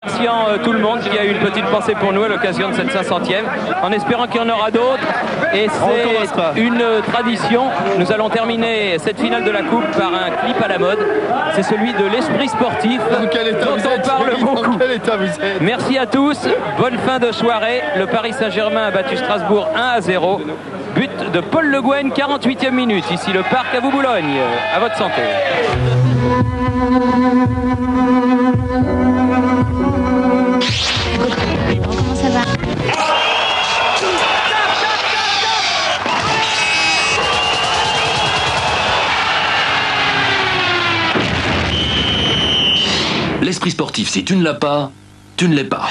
Remerciant tout le monde qui a eu une petite pensée pour nous à l'occasion de cette 500e, en espérant qu'il y en aura d'autres. Et c'est une tradition. Nous allons terminer cette finale de la Coupe par un clip à la mode. C'est celui de l'esprit sportif dont on parle beaucoup. Merci à tous. Bonne fin de soirée. Le Paris Saint-Germain a battu Strasbourg 1-0. But de Paul Le Guen, 48e minute. Ici le parc à vous Boulogne. À votre santé. Comment ça va? L'esprit sportif, si tu ne l'as pas, tu ne l'es pas.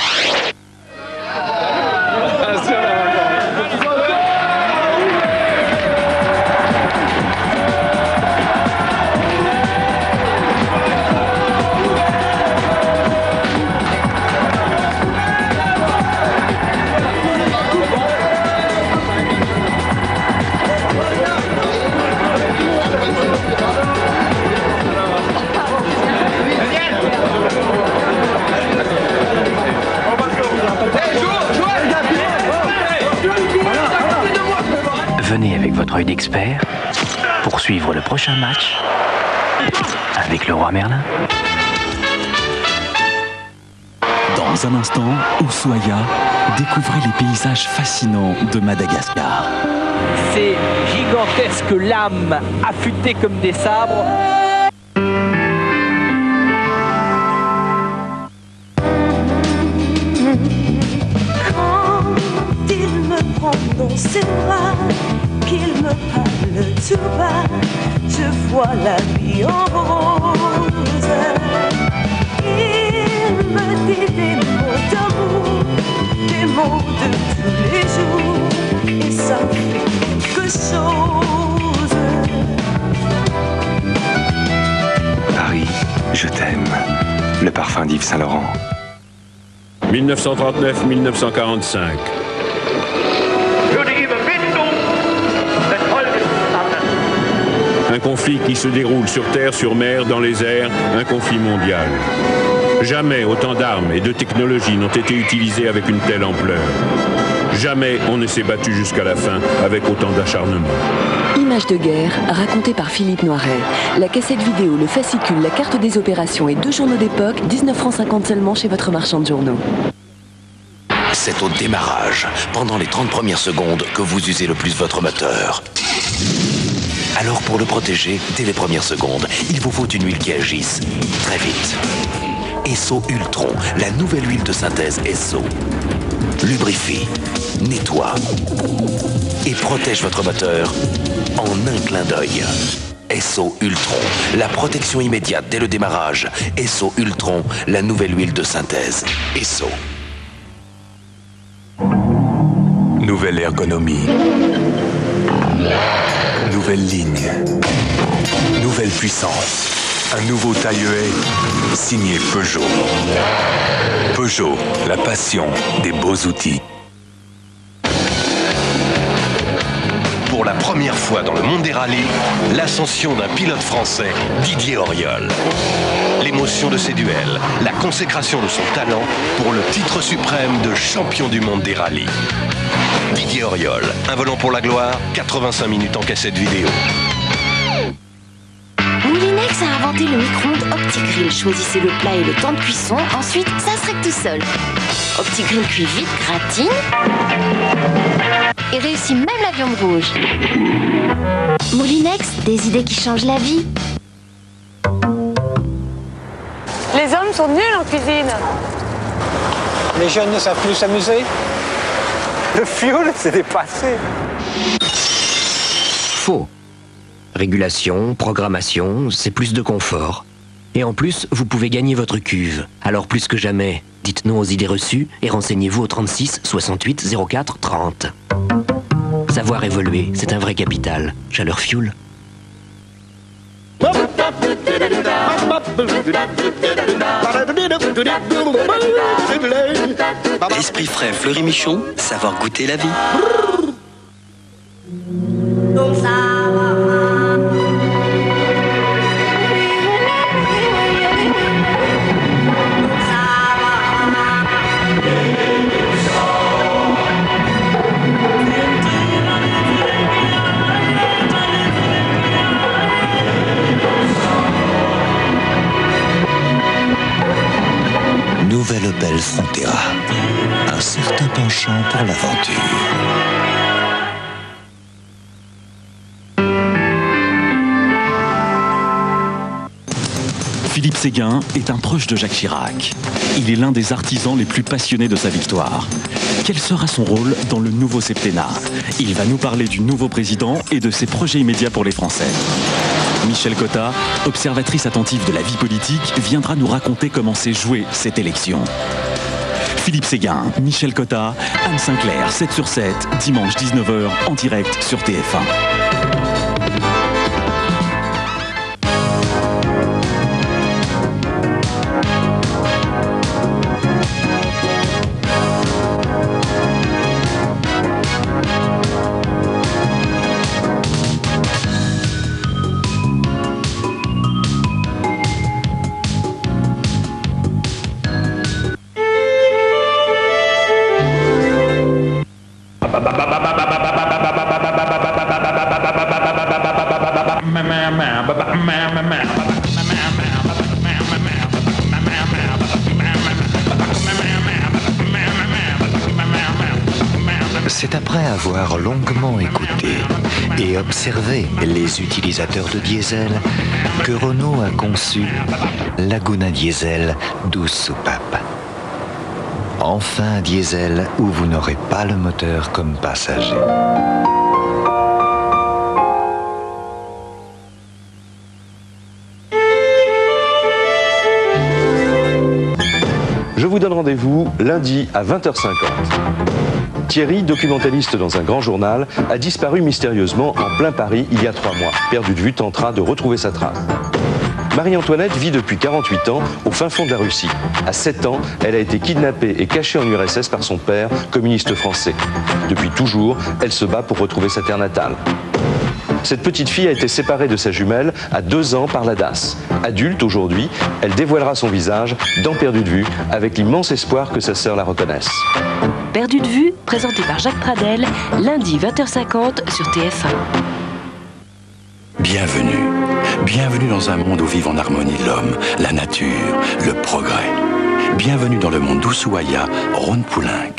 Venez avec votre œil d'expert pour suivre le prochain match avec le roi Merlin. Dans un instant, Ushuaïa, découvrez les paysages fascinants de Madagascar. Ces gigantesques lames affûtées comme des sabres. Dans ses bras, qu'il me parle tout bas, je vois la vie en rose. Il me dit des mots d'amour, des mots de tous les jours, et ça fait quelque chose. Paris, je t'aime. Le parfum d'Yves Saint-Laurent. 1939-1945. Un conflit qui se déroule sur terre, sur mer, dans les airs, un conflit mondial. Jamais autant d'armes et de technologies n'ont été utilisées avec une telle ampleur. Jamais on ne s'est battu jusqu'à la fin avec autant d'acharnement. Images de guerre, racontées par Philippe Noiret. La cassette vidéo, le fascicule, la carte des opérations et 2 journaux d'époque, 19,50 € seulement chez votre marchand de journaux. C'est au démarrage, pendant les 30 premières secondes, que vous usez le plus votre moteur. Alors pour le protéger, dès les premières secondes, il vous faut une huile qui agisse très vite. Esso Ultron, la nouvelle huile de synthèse Esso. Lubrifie, nettoie et protège votre moteur en un clin d'œil. Esso Ultron, la protection immédiate dès le démarrage. Esso Ultron, la nouvelle huile de synthèse Esso. Nouvelle ergonomie. Nouvelle ligne. Nouvelle puissance. Un nouveau taille-haie signé Peugeot. Peugeot, la passion des beaux outils. Pour la première fois dans le monde des rallyes, l'ascension d'un pilote français, Didier Auriol. L'émotion de ses duels, la consécration de son talent pour le titre suprême de champion du monde des rallyes. Didier Auriol, un volant pour la gloire, 85 minutes en cassette vidéo. Moulinex a inventé le micro-ondes OptiGrill. Choisissez le plat et le temps de cuisson, ensuite ça se règle tout seul. OptiGrill cuit vite, gratine et réussit même la viande rouge. Moulinex, des idées qui changent la vie. Les hommes sont nuls en cuisine. Les jeunes ne savent plus s'amuser. Le fioul, c'est dépassé. Faux. Régulation, programmation, c'est plus de confort. Et en plus, vous pouvez gagner votre cuve. Alors plus que jamais, dites non aux idées reçues et renseignez-vous au 36 68 04 30. Savoir évoluer, c'est un vrai capital. Chaleur Fuel. L'esprit frais Fleury-Michon, savoir goûter la vie. nouvelle Opel Frontera. Un certain penchant pour l'aventure. Philippe Séguin est un proche de Jacques Chirac. Il est l'un des artisans les plus passionnés de sa victoire. Quel sera son rôle dans le nouveau septennat? Il va nous parler du nouveau président et de ses projets immédiats pour les Français. Michel Cotta, observatrice attentive de la vie politique, viendra nous raconter comment s'est jouée cette élection. Philippe Séguin, Michel Cotta, Anne Sinclair, 7/7, dimanche 19h en direct sur TF1. C'est après avoir longuement écouté et observé les utilisateurs de diesel que Renault a conçu Laguna Diesel 12 soupapes. Enfin un diesel où vous n'aurez pas le moteur comme passager. Je vous donne rendez-vous lundi à 20h50. Thierry, documentaliste dans un grand journal, a disparu mystérieusement en plein Paris il y a 3 mois. Perdu de vue, tentera de retrouver sa trace. Marie-Antoinette vit depuis 48 ans au fin fond de la Russie. À 7 ans, elle a été kidnappée et cachée en URSS par son père, communiste français. Depuis toujours, elle se bat pour retrouver sa terre natale. Cette petite fille a été séparée de sa jumelle à 2 ans par la DAS. Adulte aujourd'hui, elle dévoilera son visage dans Perdu de vue avec l'immense espoir que sa sœur la reconnaisse. Perdu de vue, présenté par Jacques Pradel, lundi 20h50 sur TF1. Bienvenue. Bienvenue dans un monde où vivent en harmonie l'homme, la nature, le progrès. Bienvenue dans le monde d'Ushuaïa, Rhône-Poulenc.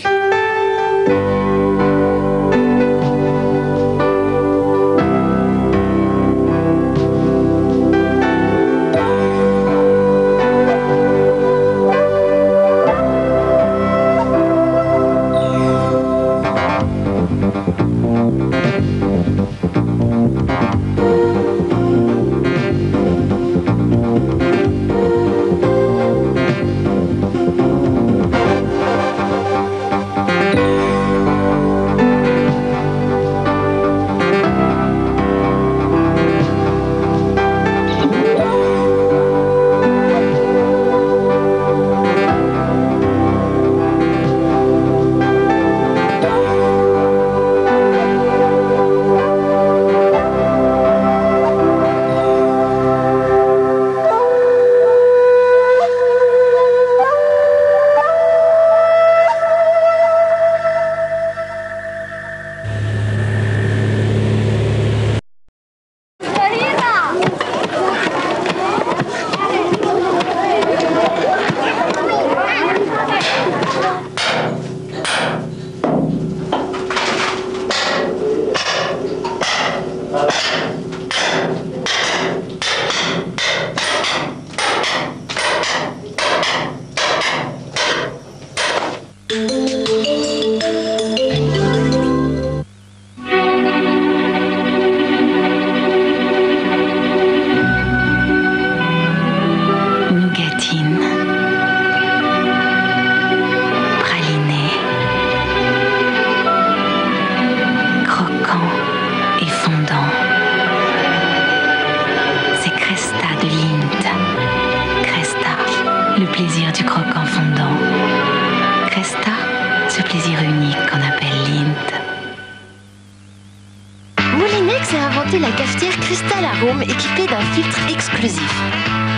La cafetière Crystal Arôme équipée d'un filtre exclusif.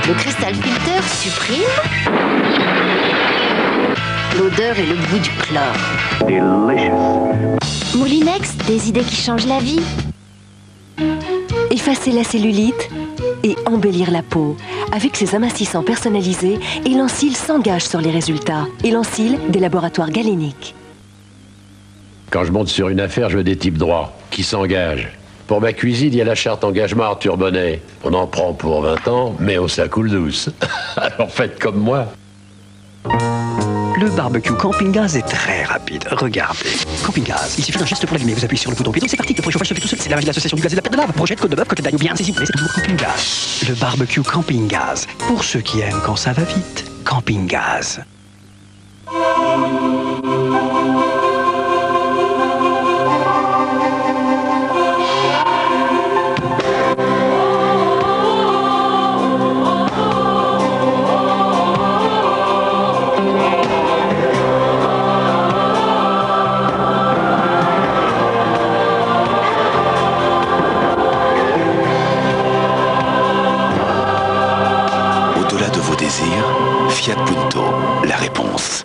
Le Crystal Filter supprime l'odeur et le goût du chlore. Delicious. Moulinex, des idées qui changent la vie. Effacer la cellulite, et embellir la peau. Avec ses amincissants personnalisés, Elan-Sil s'engage sur les résultats. Elan-Sil des laboratoires Galénic. Quand je monte sur une affaire, je veux des types droits, qui s'engagent. Pour ma cuisine, il y a la charte engagement Arthur Bonnet. On en prend pour 20 ans, mais au ça coule douce. Alors faites comme moi. Le barbecue Camping Gaz est très rapide. Regardez. Camping Gaz, il suffit d'un geste pour l'allumer. Vous appuyez sur le bouton pied, donc c'est parti. Le préchauffage se fait tout seul. C'est la magie de l'association du gaz et de la perte de lave. Brochette, côte de bœuf, côté d'agneau bien saisi. C'est toujours Camping Gaz. Le barbecue Camping Gaz. Pour ceux qui aiment quand ça va vite. Camping Gaz. Au-delà de vos désirs, Fiat Punto, la réponse.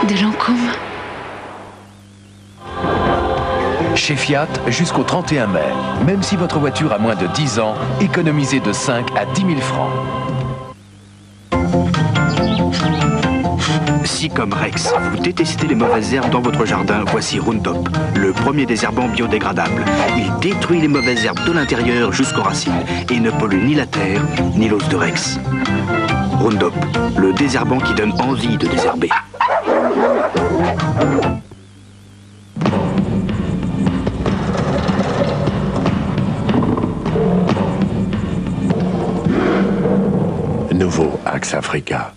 De Lancôme. Chez Fiat, jusqu'au 31 mai, même si votre voiture a moins de 10 ans, économisez de 5 à 10 000 francs. Si comme Rex, vous détestez les mauvaises herbes dans votre jardin, voici Roundup, le premier désherbant biodégradable. Il détruit les mauvaises herbes de l'intérieur jusqu'aux racines et ne pollue ni la terre, ni l'os de Rex. Roundup, le désherbant qui donne envie de désherber. Nouveau Axe Africa.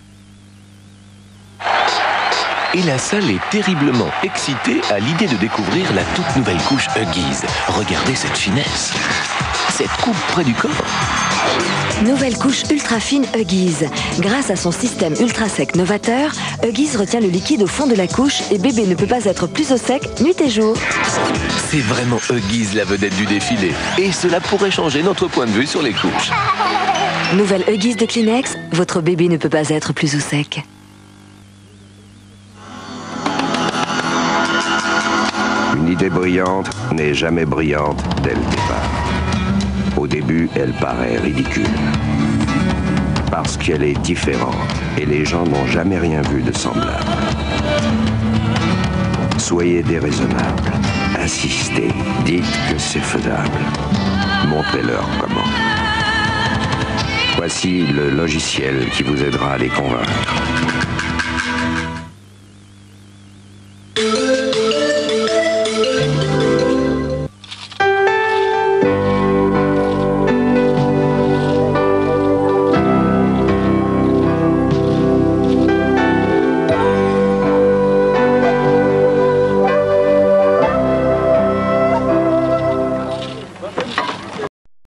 Et la salle est terriblement excitée à l'idée de découvrir la toute nouvelle couche Huggies. Regardez cette finesse, cette coupe près du corps. Nouvelle couche ultra fine Huggies. Grâce à son système ultra sec novateur, Huggies retient le liquide au fond de la couche et bébé ne peut pas être plus au sec nuit et jour. C'est vraiment Huggies la vedette du défilé. Et cela pourrait changer notre point de vue sur les couches. Nouvelle Huggies de Kleenex, votre bébé ne peut pas être plus au sec. Une idée brillante n'est jamais brillante dès le départ. Au début, elle paraît ridicule. Parce qu'elle est différente et les gens n'ont jamais rien vu de semblable. Soyez déraisonnables. Insistez. Dites que c'est faisable. Montrez-leur comment. Voici le logiciel qui vous aidera à les convaincre.